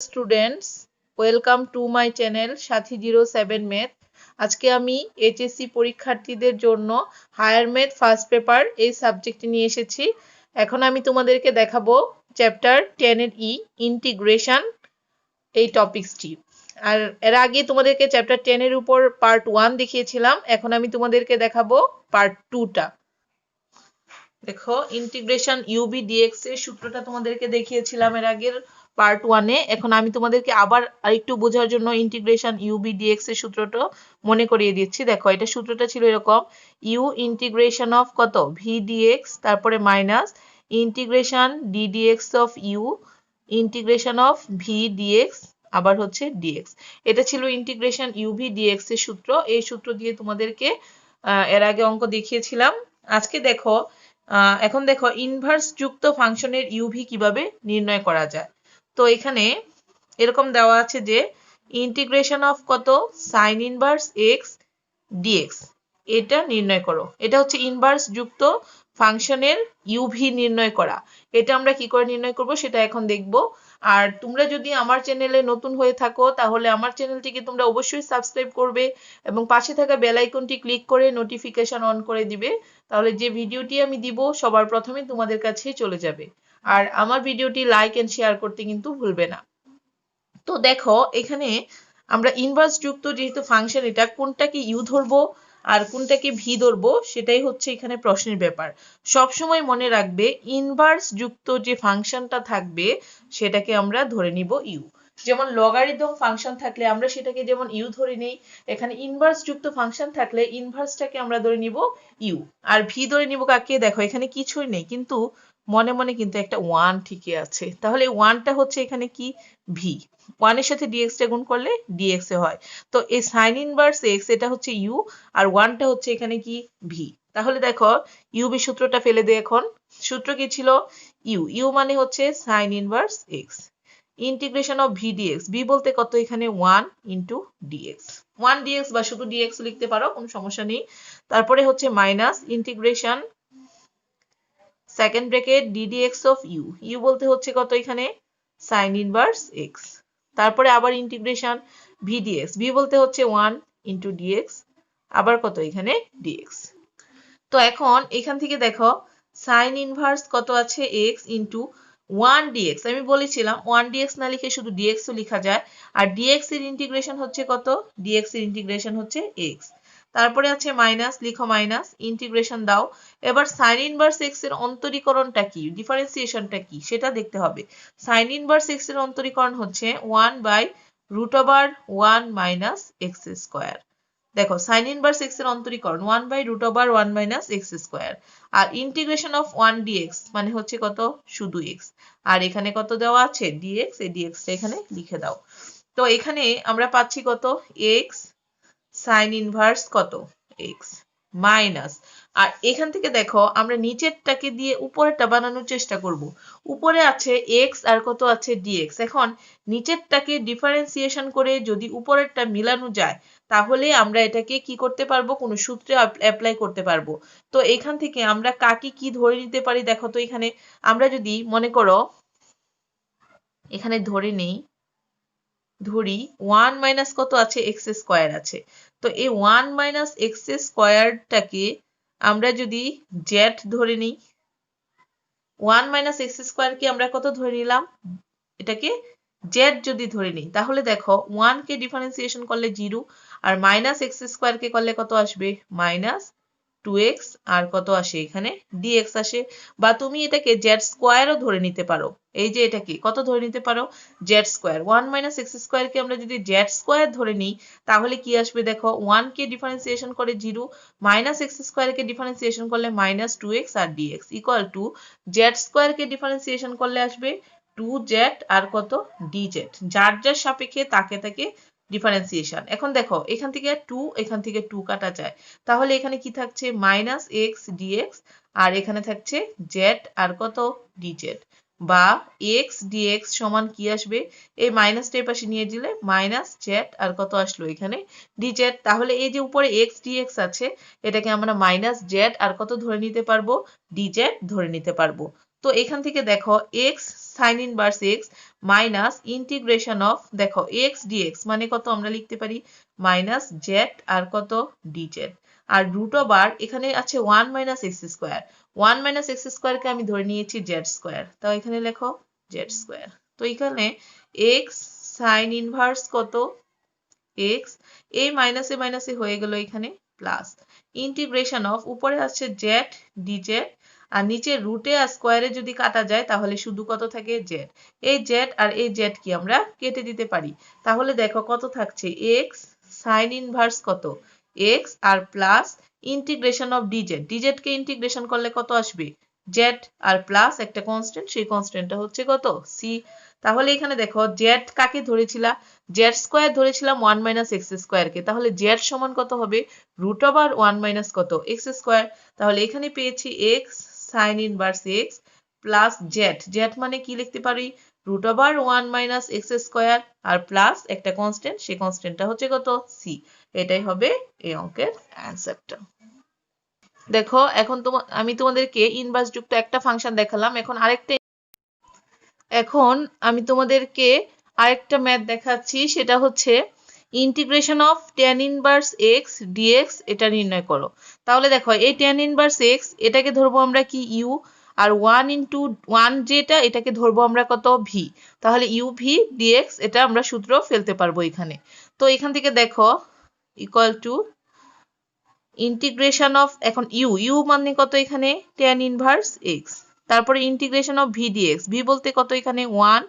Students, welcome to my channel Sathi 07 math. আজকে আমি HSC পরীক্ষার্থীদের জন্য হায়ার ম্যাথ ফার্স্ট পেপার এই সাবজেক্টটি নিয়ে এসেছি। এখন আমি তোমাদেরকে দেখাবো চ্যাপ্টার 10 এর ইন্টিগ্রেশন এই টপিকসটি। আর এর আগে তোমাদেরকে চ্যাপ্টার 10 এর উপর পার্ট 1 দেখিয়েছিলাম, এখন আমি তোমাদেরকে দেখাবো পার্ট 2টা। দেখো, ইন্টিগ্রেশন ইউবি ডিএক্স এর সূত্রটা তোমাদেরকে দেখিয়েছিলাম এর আগের পার্ট 1-এ। এখন আমি তোমাদেরকে আবার আরেকটু বোঝার জন্য ইন্টিগ্রেশন ইউবি ডিএক্স এর সূত্রটা মনে করিয়ে দিচ্ছি। দেখো, এটা সূত্রটা ছিল এরকম: ইউ ইন্টিগ্রেশন অফ কত ভি ডিএক্স, তারপরে minus integration d dx of u integration of v dx, আবার হচ্ছে ডিএক্স। এটা ছিল ইন্টিগ্রেশন ইউভি ডিএক্স এর সূত্র। এই সূত্র দিয়ে তোমাদেরকে এর আগে অঙ্ক দেখিয়েছিলাম। আজকে দেখো, এখন দেখো ইনভার্স যুক্ত ফাংশনের ইউভি কিভাবে নির্ণয় করা যায়। তো এখানে এরকম দেওয়া আছে যে ইন্টিগ্রেশন অফ কত সাইন ইনভার্স এক্স ডিএক্স, এটা নির্ণয় করো। এটা হচ্ছে ইনভার্স যুক্ত ফাংশনের ইউভি নির্ণয় করা। এটা আমরা কি করে নির্ণয় করব সেটা এখন দেখব। আর তোমরা যদি আমার চ্যানেলে নতুন হয়ে থাকো তাহলে আমার চ্যানেলটিকে তোমরা অবশ্যই সাবস্ক্রাইব করবে এবং পাশে থাকা বেল আইকনটি ক্লিক করে নোটিফিকেশন অন করে দিবে। তাহলে যে ভিডিওটি আমি দিব সবার প্রথমে তোমাদের কাছে চলে যাবে। আর আমার ভিডিওটি লাইক এন্ড শেয়ার করতে কিন্তু ভুলবে না। তো দেখো, এখানে আমরা ইনভার্স যুক্ত যেহেতু ফাংশন, এটা কোনটাকে ইউ ধরবো আর কোনটাকে ভি ধরবো সেটাই হচ্ছে এখানে প্রশ্নের ব্যাপার। সব সময় মনে রাখবে ইনভার্স যুক্ত যে ফাংশনটা থাকবে সেটাকে আমরা ধরে নিব ইউ। যেমন লগারিদম ফাংশন থাকলে আমরা সেটাকে যেমন ইউ ধরে নেই, এখানে ইনভার্স যুক্ত ফাংশন থাকলে ইনভার্সটাকে আমরা ধরে নিব ইউ। আর ভি ধরে নিব কাকে? দেখো, এখানে কিছুই নেই কিন্তু মনে মনে কিন্তু একটা ওয়ান ঠিকই আছে, তাহলে ওয়ানটা হচ্ছে এখানে কি ভি। ওয়ানের সাথে ডিএক্স টা গুণ করলে ডিএক্স এ হয়। তো এই সাইন ইনভার্স এক্স এটা হচ্ছে ইউ আর ওয়ানটা হচ্ছে এখানে কি ভি। তাহলে দেখো ইউবি সূত্রটা ফেলে দে। এখন সূত্র কি ছিল? ইউ ইউ মানে হচ্ছে sine inverse x integration of v dx. V বলতে কত? এখানে 1 ইন্টু ডিএক্স। 1 ডিএক্স বা শুধু ডিএক্স লিখতে পারো, কোনো সমস্যা নেই। তারপরে হচ্ছে minus integration second bracket d dx of u. U বলতে হচ্ছে কত? এখানে সাইন ইনভার্স এক্স। তারপরে আবার ইন্টিগ্রেশন ভি ডিএক্স। ভি বলতে হচ্ছে 1 ইন্টু ডিএক্স, আবার কত? এখানে ডিএক্স। তো এখন এখান থেকে দেখো সাইন ইনভার্স কত আছে? X into 1 dx. আমি বলেছিলাম 1 ডিএক্স না লিখে শুধু ডিএক্স ও লেখা যায়। আর ডিএক্স এর ইন্টিগ্রেশন হচ্ছে কত? ডিএক্স এর ইন্টিগ্রেশন হচ্ছে এক্স। তারপরে আছে মাইনাস, লিখো মাইনাস, ইন্টিগ্রেশন দাও। এবার সাইন ইনভার্স এক্স এর অন্তরীকরণটা কি, ডিফারেন্সিয়েশনটা কি সেটা দেখতে হবে। সাইন ইনভার্স এক্স এর অন্তরীকরণ হচ্ছে 1 by root over 1 minus x square. দেখো, সাইন ইনভার্স এক্স এর অন্তরীকরণ 1 by root over 1 minus x square. আর ইন্টিগ্রেশন অফ 1 ডিএক্স মানে হচ্ছে কত? শুধু এক্স। আর এখানে কত দেওয়া আছে? ডিএক্স। এই ডিএক্সটা এখানে লিখে দাও। তো এখানে আমরা পাচ্ছি কত? এক্স সাইন ইনভার্স কত? X minus. আর এখান থেকে দেখো আমরা নিচেরটাকে দিয়ে উপরেরটা বানানোর চেষ্টা করব। উপরে আছে এক্স আর কত আছে? ডিএক্স। এখন নিচেরটাকে ডিফারেন্সিয়েশন করে যদি উপরেরটা মিলানো যায় তাহলে আমরা এটাকে কি করতে পারবো? কোনো সূত্রে অ্যাপ্লাই করতে পারবো। তো এখান থেকে আমরা কাকে কি ধরে নিতে পারি দেখো তো। এখানে আমরা যদি মনে করো এখানে ধরি 1 মাইনাস কত আছে? এক্স স্কোয়ার আছে। তো এই 1 মাইনাস এক্স স্কোয়ারটাকে আমরা যদি জেড ধরে নিই, 1 মাইনাস এক্স স্কোয়ারকে আমরা কত ধরে নিলাম? এটাকে জেড যদি ধরে নিই তাহলে দেখো 1 কে ডিফারেন্সিয়েশন করলে 0 আর মাইনাস এক্স স্কোয়ার কে করলে কত আসবে? মাইনাস 2x আর কত আসে? এখানে dx আসে। বা তুমি এটাকে জেড স্কোয়ারও ধরে নিতে পারো। এই যে এটাকে কত ধরে নিতে পারো? Z square. 1 minus x square কে আমরা যদি জেড স্কোয়ার ধরে নিই তাহলে কি আসবে? দেখো 1 কে ডিফারেন্সিয়েশন করে 0, মাইনাস এক্স স্কোয়ার কে ডিফারেন্সিয়েশন করলে মাইনাস 2x আর dx equal to z square কে ডিফারেন্সিয়েশন করলে আসবে 2z আর কত? dz। যার যার সাপেক্ষে তাকে তাকে ডিফারেন্সিয়েশন। এখন দেখো এখান থেকে 2 এখান থেকে 2 কাটা যায়, তাহলে এখানে কি থাকছে? মাইনাস এক্স ডিএক্স আর এখানে থাকছে জেড আর কত? ডিজেড। বা এক্স ডিএক্স সমান কি আসবে? এই মাইনাসটা এই পাশে নিয়ে দিলে মাইনাস জেড আর কত আসলো? এখানে ডিজেড। তাহলে এই যে উপরে এক্স ডিএক্স আছে এটাকে আমরা মাইনাস জেড আর কত ধরে নিতে পারবো? ডিজেড ধরে নিতে পারবো। তো এখান থেকে দেখো x sine inverse x minus integration of দেখো এক্স ডিএক্স মানে কত আমরা লিখতে পারি মাইনাস জেড আর কত ডিজেড আর রুট ওভার এখানে আছে 1 minus x square 1 minus x স্কোয়ারকে আমি ধরে নিয়েছি জেড স্কোয়ার তো এখানে লেখো জেড স্কোয়ার তো এখানে এক্স সাইন ইনভার্স কত এক্স এই মাইনাসে মাইনাসে হয়ে গেল এখানে প্লাস ইন্টিগ্রেশন অফ উপরে আছে জেড ডিজেড আর নিচে রুটে আর স্কোয়ারে যদি কাটা যায় তাহলে শুধু কত থাকে জেড এই জেড আর এই জেড কি আমরা কেটে দিতে পারি তাহলে দেখো কত থাকছে এক্স সাইন ইনভার্স কত এক্স আর plus integration of dz dz কে ইন্টিগ্রেশন করলে কত আসবে জেড আর প্লাস একটা কনস্ট্যান্ট সেই কনস্ট্যান্টটা হচ্ছে কত সি তাহলে এখানে দেখো জেড কাকে ধরেছিলা জেড স্কোয়ার ধরেছিলাম 1 মাইনাস এক্স স্কোয়ার কে তাহলে জেড সমান কত হবে রুট ওভার 1 মাইনাস কত এক্স স্কোয়ার তাহলে এখানে পেয়েছি x sine inverse x plus z z মানে কি লিখতে পারি root over 1 minus x square আর প্লাস একটা কনস্ট্যান্ট সেই কনস্ট্যান্টটা হচ্ছে কত সি এটাই হবে এই অঙ্কের অ্যান্সারটা দেখো এখন আমি তোমাদেরকে ইনভার্স যুক্ত একটা ফাংশন দেখালাম এখন আমি তোমাদেরকে আরেকটা ম্যাথ দেখাচ্ছি সেটা হচ্ছে integration of tan inverse x dx এটা নির্ণয় করো তাহলে দেখো এই tan ইনভার্স x এটাকে ধরবো আমরা কি u আর 1 ইনটু 1 যেটা এটাকে ধরবো আমরা কত v তাহলে uv dx এটা আমরা সূত্র ফেলতে পারবো এখানে তো এখান থেকে দেখো ইকুয়াল টু ইন্টিগ্রেশন অফ এখন u মানে কত এখানে tan ইনভার্স x তারপরে integration of v dx v বলতে কত এখানে 1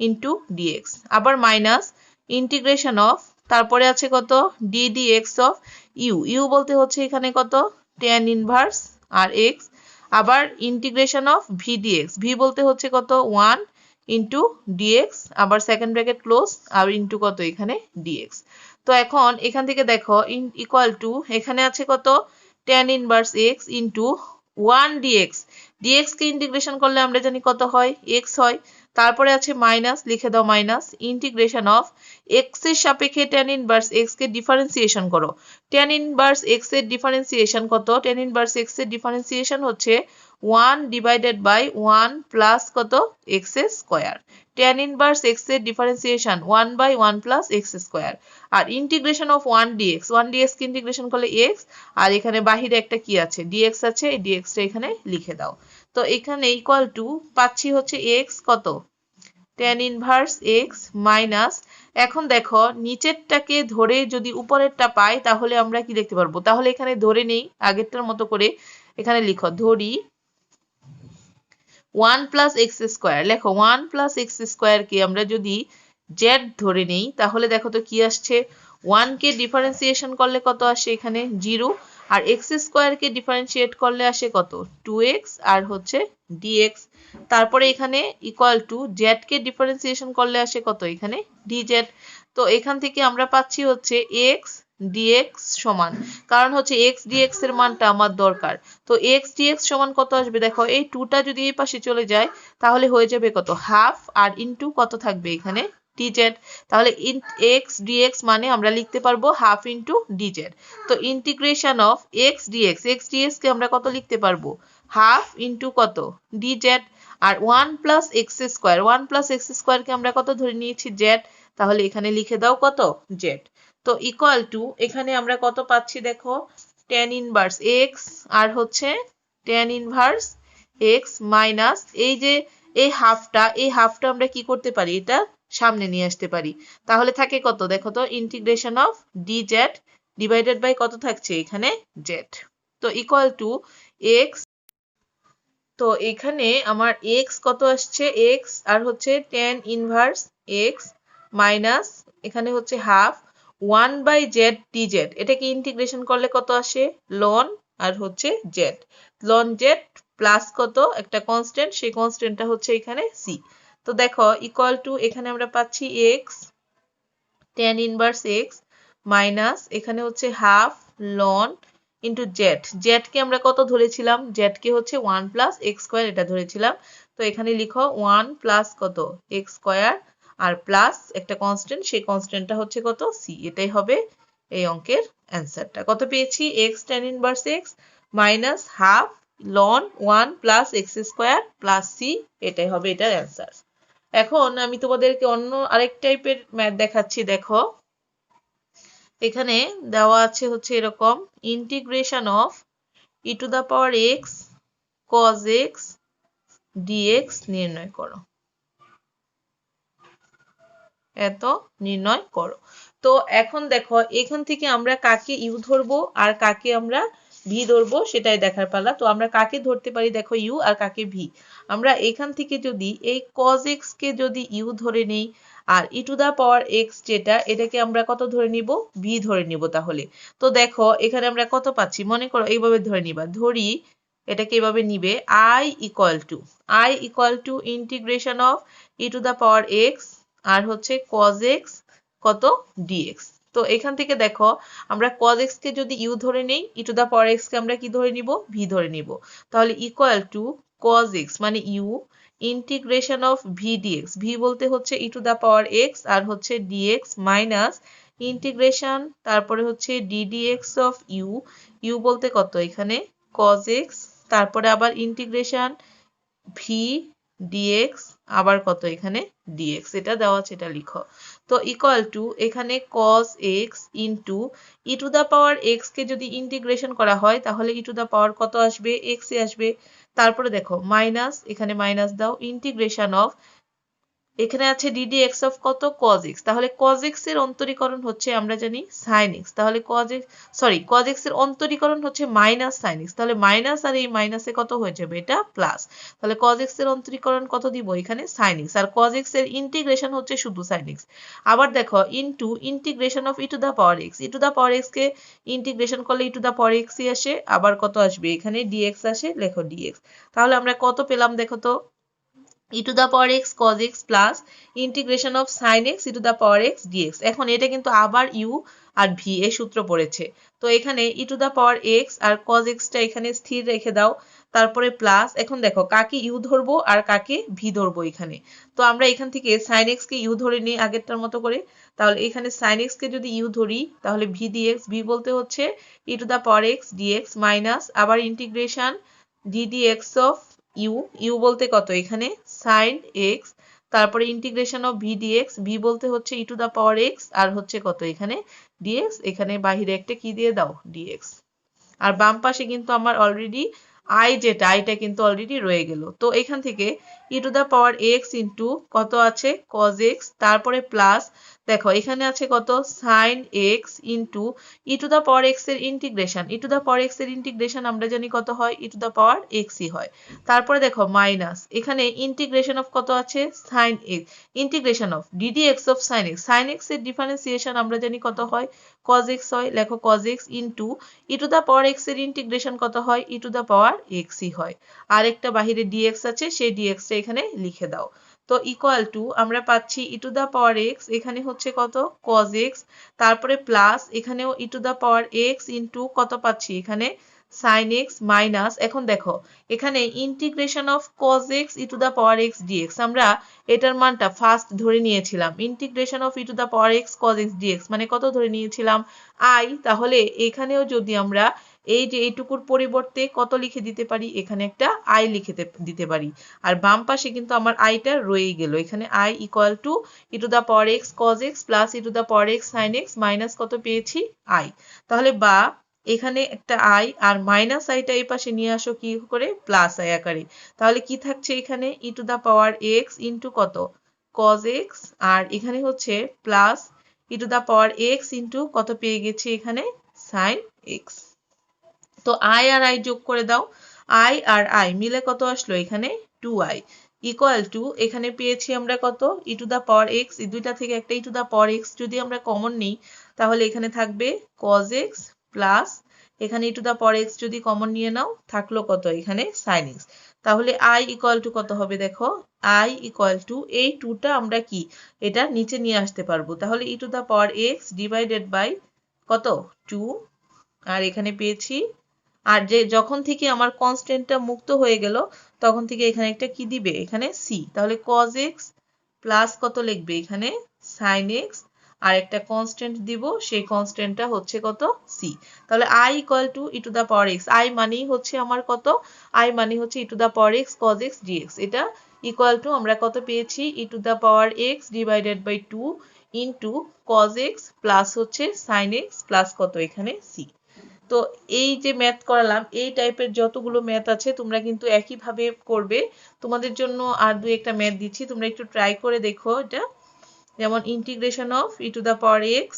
ইনটু dx আবার মাইনাস ইন্টিগ্রেশন অফ তারপরে আছে কত d dx অফ u বলতে হচ্ছে এখানে কত tan ইনভার্স আর x আবার integration of v dx v বলতে হচ্ছে কত 1 ইনটু dx আবার সেকেন্ড ব্র্যাকেট ক্লোজ আর ইনটু কত এখানে dx তো এখন এখান থেকে দেখো ইকুয়াল টু এখানে আছে কত tan inverse x into 1 dx dx কে ইন্টিগ্রেশন করলে আমরা জানি কত হয় x হয় তারপরে আছে মাইনাস লিখে দাও মাইনাস ইন্টিগ্রেশন অফ x এর সাপেক্ষে tan ইনভার্স x কে ডিফারেন্সিয়েশন করো tan ইনভার্স x এর ডিফারেন্সিয়েশন কত tan ইনভার্স x এর ডিফারেন্সিয়েশন হচ্ছে 1 ডিভাইডেড বাই 1 প্লাস কত x square tan inverse x এর differentiation 1 by 1 plus x square আর ইন্টিগ্রেশন অফ 1 dx কে ইন্টিগ্রেশন করলে x আর এখানে বাহিরে একটা কি আছে dx আছে এই dx টা এখানে লিখে দাও তো এখানে ইকুয়াল টু পাচ্ছি হচ্ছে x কত tan ইনভার্স x মাইনাস এখন দেখো নিচেরটাকে ধরে যদি উপরেরটা পাই তাহলে আমরা কি লিখতে পারবো তাহলে এখানে ধরে নেই আগেরটার মতো করে এখানে লিখো ধরি 1 প্লাস এক্স স্কোয়ার লেখো 1 প্লাস এক্স স্কোয়ার কে আমরা যদি z ধরে নেই তাহলে দেখো তো কি আসছে 1 কে ডিফারেন্সিয়েশন করলে কত আসে এখানে 0 আর x স্কোয়ার কে ডিফারেন্সিয়েট করলে আসে কত 2x আর হচ্ছে dx তারপরে এখানে equal to z K differentiation করলে আসে কত এখানে dz তো এখান থেকে আমরা পাচ্ছি হচ্ছে x dx সমান কারণ হচ্ছে x dx এর মানটা আমার দরকার তো x dx সমান কত আসবে দেখো এই 2টা যদি এই পাশে চলে যায় তাহলে হয়ে যাবে কত হাফ আর ইনটু কত থাকবে এখানে dz তাহলে x dx মানে আমরা লিখতে পারবো হাফ ইনটু dz তো ইন্টিগ্রেশন অফ x dx কে আমরা কত লিখতে পারবো হাফ ইনটু কত dz আর 1 প্লাস এক্স স্কোয়ার কে আমরা কত ধরে নিয়েছি z তাহলে এখানে লিখে দাও কত z তো ইকুয়াল টু এখানে আমরা কত পাচ্ছি দেখো tan ইনভার্স x আর হচ্ছে tan ইনভার্স x মাইনাস এই যে এই হাফটা আমরা কি করতে পারি এটা সামনে নিয়ে আসতে পারি তাহলে থাকে কত দেখো তো integration of dz divided by কত থাকছে এখানে z তো ইকুয়াল টু x তো এখানে আমার x কত আসছে x আর হচ্ছে tan ইনভার্স x মাইনাস এখানে হচ্ছে হাফ 1 বাই z dz এটাকে ইন্টিগ্রেশন করলে কত আসে ln আর হচ্ছে z ln z প্লাস কত একটা কনস্ট্যান্ট সেই কনস্ট্যান্টটা হচ্ছে এখানে c তো দেখো ইকুয়াল টু এখানে আমরা পাচ্ছি x tan inverse x minus এখানে হচ্ছে হাফ ln ইনটু z কে আমরা কত ধরেছিলাম z কে হচ্ছে 1 প্লাস এক্স স্কোয়ার এটা ধরেছিলাম তো এখানে লিখো 1 প্লাস কত এক্স স্কোয়ার আর প্লাস একটা কনস্ট্যান্ট সেই কনস্ট্যান্টটা হচ্ছে কত c এটাই হবে এই অঙ্কের অ্যান্সারটা কত পেয়েছি x tan inverse x minus half ln 1 plus x square plus c এটাই হবে এটার অ্যান্সার এখন আমি তোমাদেরকে অন্য আরেক টাইপের ম্যাথ দেখাচ্ছি। দেখো এখানে দেওয়া আছে হচ্ছে এরকম, integration of e to the power x cos x dx নির্ণয় করো, এত নির্ণয় করো। তো এখন দেখো এখান থেকে আমরা কাকে ইউ ধরবো আর কাকে আমরা ভি ধরবো সেটাই দেখার পালা। তো আমরা কাকে ধরতে পারি, দেখো ইউ, আর কাকে ভি। আমরা এখান থেকে যদি এই কজ এক্স কে যদি ইউ ধরে নেই আর ই টু দা পাওয়ার এক্স যেটা, এটাকে আমরা কত ধরে নিব, ভি ধরে নিব। তাহলে তো দেখো এখানে আমরা কত পাচ্ছি, মনে করো এইভাবে ধরে নিবা, ধরি এটাকে এভাবে নিবে, i equal to integration of e to the power x আর হচ্ছে cos x কত dx। তো এখান থেকে দেখো আমরা cos x কে যদি u ধরে নেই, e to the power x কে আমরা কি ধরে নিব, v ধরে নিব। তাহলে ইকুয়াল টু cos x মানে u integration of v dx, v বলতে হচ্ছে e to the power x আর হচ্ছে dx মাইনাস ইন্টিগ্রেশন তারপরে হচ্ছে ddx অফ u বলতে কত এখানে cos x, তারপরে আবার ইন্টিগ্রেশন v dx আবার কত এখানে dx, এটা দেওয়া আছে, এটা লিখো। তো ইকুয়াল টু এখানে cos x into e to the power x কে যদি ইন্টিগ্রেশন করা হয় তাহলে ই টু দা পাওয়ার কত আসবে, x এ আসবে। তারপরে দেখো মাইনাস, এখানে মাইনাস দাও, ইন্টিগ্রেশন অফ এখানে আছে ddx অফ কত cos x, তাহলে cos x এর অন্তরীকরণ হচ্ছে আমরা জানি sin x, তাহলে cos x এর অন্তরীকরণ হচ্ছে মাইনাস sin x, তাহলে মাইনাস আর এই মাইনাসে কত হয়ে যাবে, এটা প্লাস। তাহলে cos x এর অন্তরীকরণ কত দিব এখানে sin x, আর cos x এর ইন্টিগ্রেশন হচ্ছে শুধু sin x। আবার দেখো into integration of e to the power x, e to the power x কে ইন্টিগ্রেশন করলে e to the power x ই আসে, আবার কত আসবে এখানে dx আসে, লেখো dx। তাহলে আমরা কত পেলাম দেখো তো, e to the power x cos x plus integration of sin x e to the power x dx। এখন এটা কিন্তু আবার u আর v এর সূত্র পড়েছে। তো এখানে e to the power x আর cos x টা এখানে স্থির রেখে দাও, তারপরে প্লাস, এখন দেখো কাকে u ধরবো আর কাকে v ধরবো এখানে। তো আমরা এখান থেকে sin x কে u ধরে নিই আগেরটার মতো করে, তাহলে এখানে sin x কে যদি u ধরি তাহলে v dx, v বলতে হচ্ছে e to the power x dx minus আবার ইন্টিগ্রেশন ddx of u বলতে কত এখানে sin x, তারপরে integration of v dx, v বলতে হচ্ছে e to the power x আর হচ্ছে কত এখানে dx, এখানে বাহিরে একটা কি দিয়ে দাও dx। আর বাম পাশে কিন্তু আমার অলরেডি i যেটা, আইটা কিন্তু অলরেডি রয়ে গেল। তো এখান থেকে e to the power x into কত আছে cos x, তারপরে প্লাস দেখো এখানে আছে কত sin x into e to the power x এর integration, e to the power x এর ইন্টিগ্রেশন আমরা জানি কত হয়, ই টু দা পাওয়ার x ই হয়। তারপরে দেখো মাইনাস এখানে ইন্টিগ্রেশন অফ কত আছে sin x, integration of ddx of sin x, sin x এর ডিফারেন্সিয়েশন আমরা জানি কত হয় cos x হয়, লেখো cos x into e to the power x এর ইন্টিগ্রেশন কত হয়, ই টু দা পাওয়ার x ই হয়। আরেকটা বাহিরে dx আছে, সেই dx টা এখানে লিখে দাও। তো ইকুয়াল টু আমরা পাচ্ছি ই টু দা পাওয়ার x, এখানে হচ্ছে কত cos x, তারপরে প্লাস এখানেও e to the power x into কত পাচ্ছি এখানে sin x মাইনাস, এখন দেখো এখানে integration of cos x e to the power x dx, আমরা এটার মানটা ফার্স্ট ধরে নিয়েছিলাম, integration of e to the power x cos x dx মানে কত ধরে নিয়েছিলাম i, তাহলে এখানেও যদি আমরা এই যে এইটুকুর পরিবর্তে কত লিখে দিতে পারি, এখানে একটা i লিখে দিতে পারি। আর বাম পাশে কিন্তু আমার আইটা রয়েই গেল, এখানে i equal to e to the power x cos x plus e to the power x sin x minus কত পেয়েছি i। তাহলে বা এখানে একটা i আর মাইনাস আইটা এই পাশে নিয়ে আসো কি করে, প্লাস i আকারে। তাহলে কি থাকছে এখানে e to the power x into কত cos x, আর এখানে হচ্ছে plus e to the power x into কত পেয়ে গেছি এখানে sin x। তো i আর i যোগ করে দাও, i আর i মিলে কত আসলো এখানে 2i ইকুয়াল টু এখানে পেয়েছি আমরা কত ই টু দা পাওয়ার x, এই দুইটা থেকে একটা ই টু দা পাওয়ার x যদি আমরা কমন নিই তাহলে এখানে থাকবে cos x প্লাস এখানে e to the power x যদি কমন নিয়ে নাও থাকলো কত এখানে sin x। তাহলে i ইকুয়াল টু কত হবে দেখো, i ইকুয়াল টু এই 2টা আমরা কি এটা নিচে নিয়ে আসতে পারবো, তাহলে e to the power x divided by কত 2, আর এখানে পেয়েছি, আর যে যখন থেকে আমার কনস্ট্যান্টটা মুক্ত হয়ে গেল তখন থেকে এখানে একটা কি দিবে এখানে c, তাহলে cos x প্লাস কত লিখবে এখানে sin x আর একটা কনস্ট্যান্ট দিব, সেই কনস্ট্যান্টটা হচ্ছে কত c। তাহলে i equal to e to the power x, i মানেই হচ্ছে আমার কত, i মানে হচ্ছে e to the power x cos x dx, এটা ইকুয়াল টু আমরা কত পেয়েছি e to the power x divided by 2 into cos x plus হচ্ছে sin x প্লাস কত এখানে c। তো এই যে ম্যাথ করালাম এই টাইপের যতগুলো ম্যাথ আছে তোমরা কিন্তু একইভাবে করবে। তোমাদের জন্য আর দুই একটা ম্যাথ দিচ্ছি, তোমরা একটু ট্রাই করে দেখো এটা। যেমন integration of e to the power x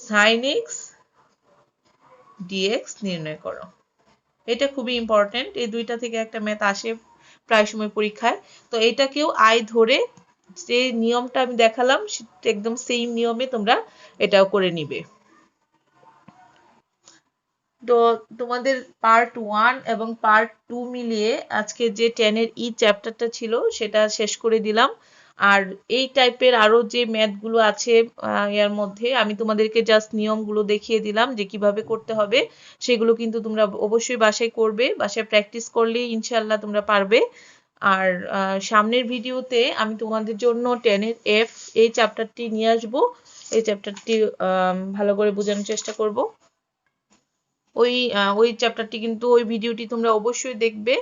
sin x dx নির্ণয় করো। এটা খুবই ইম্পর্টেন্ট, এই দুইটা থেকে একটা ম্যাথ আসে প্রায় সময় পরীক্ষায়। তো এটাকেও আই ধরে যে নিয়মটা আমি দেখালাম একদম সেম নিয়মে তোমরা এটাও করে নিবে। তো তোমাদের পার্ট 1 এবং পার্ট 2 মিলিয়ে আজকে যে 10 এর ই চ্যাপ্টারটা ছিল সেটা শেষ করে দিলাম। আর এই টাইপের আরো যে ম্যাথগুলো আছে এর মধ্যে আমি তোমাদেরকে জাস্ট নিয়মগুলো দেখিয়ে দিলাম যে কিভাবে করতে হবে। সেগুলো কিন্তু তোমরা অবশ্যই বাসায় করবে, বাসায় প্র্যাকটিস করলে ইনশাল্লাহ তোমরা পারবে। আর সামনের ভিডিওতে আমি তোমাদের জন্য 10 এর এফ এই চ্যাপ্টারটি নিয়ে আসবো। এই চ্যাপ্টারটি ভালো করে বোঝানোর চেষ্টা করব। ওই চ্যাপ্টারটি কিন্তু ওই ভিডিওটি তোমরা অবশ্যই দেখবে।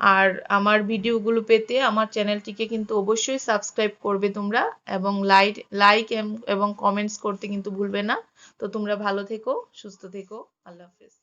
আর আমার ভিডিওগুলো পেতে আমার চ্যানেলটিকে কিন্তু অবশ্যই সাবস্ক্রাইব করবে তোমরা, এবং লাইক এবং কমেন্টস করতে কিন্তু ভুলবে না। তো তোমরা ভালো থেকো, সুস্থ থেকো, আল্লাহ হাফেজ।